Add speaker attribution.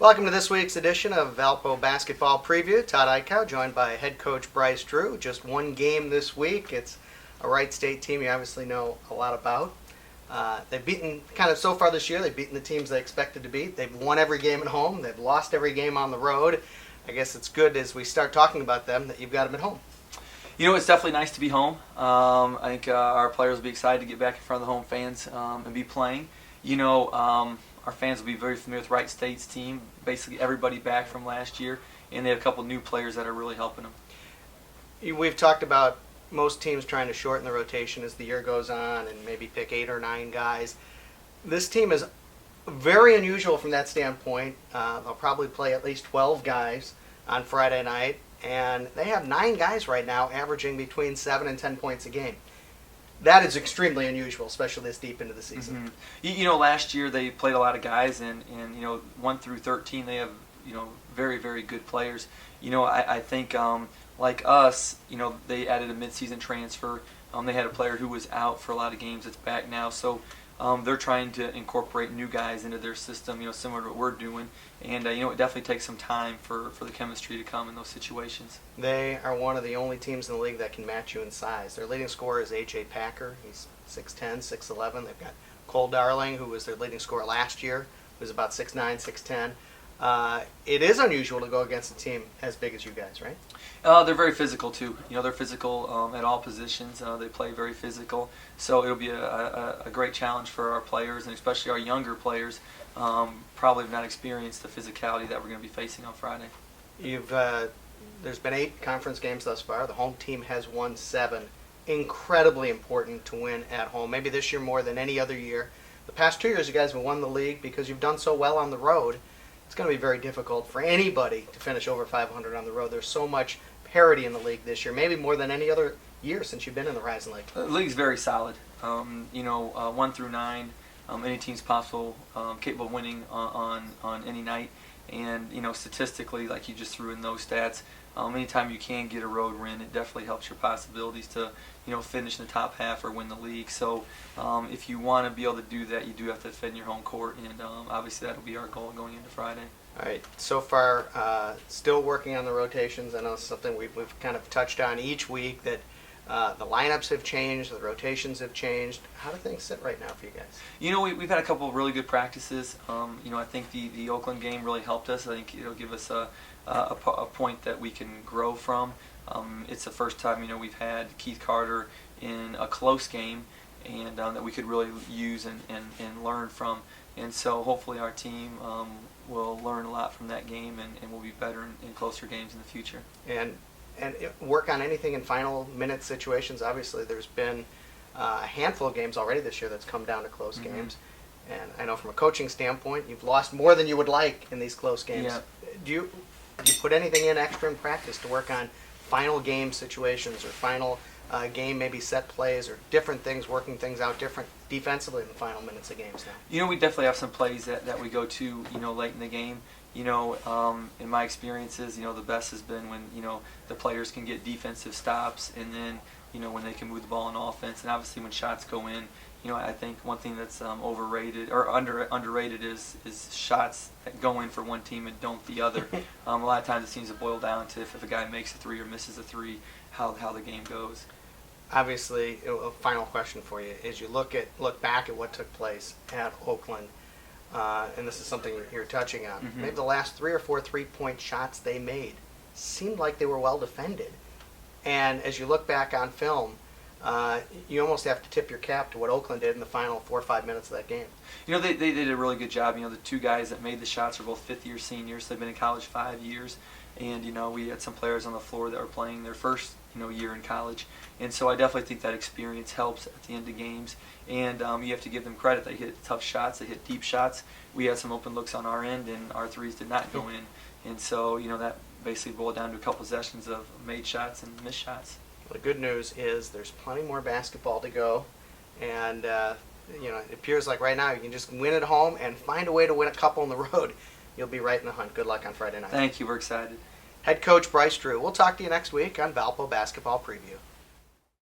Speaker 1: Welcome to this week's edition of Valpo Basketball Preview. Todd Ickow, joined by head coach Bryce Drew. Just one game this week. It's a Wright State team you obviously know a lot about. They've beaten, so far this year, they've beaten the teams they expected to beat. They've won every game at home. They've lost every game on the road. I guess it's good as we start talking about them that you've got them at home.
Speaker 2: You know, it's definitely nice to be home. I think our players will be excited to get back in front of the home fans and be playing. Our fans will be very familiar with Wright State's team, basically everybody back from last year, and they have a couple new players that are really helping them.
Speaker 1: We've talked about most teams trying to shorten the rotation as the year goes on and maybe pick 8 or 9 guys. This team is very unusual from that standpoint. They'll probably play at least 12 guys on Friday night, and they have 9 guys right now averaging between 7 and 10 points a game. That is extremely unusual, especially this deep into the season.
Speaker 2: Mm-hmm. Last year they played a lot of guys, and 1 through 13 they have very, very good players. I think like us, they added a midseason transfer. They had a player who was out for a lot of games that's back now, so they're trying to incorporate new guys into their system, similar to what we're doing. And it definitely takes some time for the chemistry to come in those situations.
Speaker 1: They are one of the only teams in the league that can match you in size. Their leading scorer is A.J. Packer. He's 6'10", 6'11". They've got Cole Darling, who was their leading scorer last year, who's about 6'9", 6'10". It is unusual to go against a team as big as you guys, right?
Speaker 2: They're very physical too. They're physical at all positions. They play very physical, so it'll be a great challenge for our players, and especially our younger players. Probably have not experienced the physicality that we're going to be facing on Friday.
Speaker 1: There's been 8 conference games thus far. The home team has won 7. Incredibly important to win at home. Maybe this year more than any other year. The past 2 years you guys have won the league because you've done so well on the road. It's going to be very difficult for anybody to finish over 500 on the road. There's so much parity in the league this year, maybe more than any other year since you've been in the Rising League.
Speaker 2: The league's very solid. 1 through 9, any team's possible, capable of winning on any night. And statistically, like you just threw in those stats, anytime you can get a road win, it definitely helps your possibilities to finish in the top half or win the league. So if you want to be able to do that, you do have to defend your home court, and obviously that'll be our goal going into Friday.
Speaker 1: All right. So far, still working on the rotations. I know it's something we've kind of touched on each week, that the lineups have changed, the rotations have changed. How do things sit right now for you guys?
Speaker 2: We've had a couple of really good practices. I think the Oakland game really helped us. I think it'll give us a point that we can grow from. It's the first time we've had Keith Carter in a close game, and that we could really use and learn from. And so hopefully our team will learn a lot from that game, and we'll be better in closer games in the future.
Speaker 1: And work on anything in final minute situations. Obviously, there's been a handful of games already this year that's come down to close games. And I know from a coaching standpoint, you've lost more than you would like in these close games.
Speaker 2: Yeah.
Speaker 1: Do you put anything in extra in practice to work on final game situations or final game maybe set plays or different things, working things out different defensively in the final minutes of games now?
Speaker 2: We definitely have some plays that we go to late in the game. In my experiences, the best has been when, the players can get defensive stops, and then, when they can move the ball on offense, and obviously when shots go in. I think one thing that's overrated or underrated is shots that go in for one team and don't the other. A lot of times it seems to boil down to if a guy makes a 3 or misses a 3, how the game goes.
Speaker 1: Obviously, a final question for you is you look back at what took place at Oakland. And this is something you're touching on.
Speaker 2: Mm-hmm.
Speaker 1: Maybe the last 3 or 4 3-point shots they made seemed like they were well defended. And as you look back on film, you almost have to tip your cap to what Oakland did in the final 4 or 5 minutes of that game.
Speaker 2: They did a really good job. The 2 guys that made the shots are both fifth-year seniors. They've been in college 5 years. And, we had some players on the floor that were playing their first, year in college. And so I definitely think that experience helps at the end of games. And you have to give them credit. They hit tough shots. They hit deep shots. We had some open looks on our end, and our 3s did not go in. And so, that basically boiled down to a couple possessions of made shots and missed shots.
Speaker 1: Well, the good news is there's plenty more basketball to go. And, it appears like right now you can just win at home and find a way to win a couple on the road. You'll be right in the hunt. Good luck on Friday night.
Speaker 2: Thank you. We're excited.
Speaker 1: Head coach Bryce Drew. We'll talk to you next week on Valpo Basketball Preview.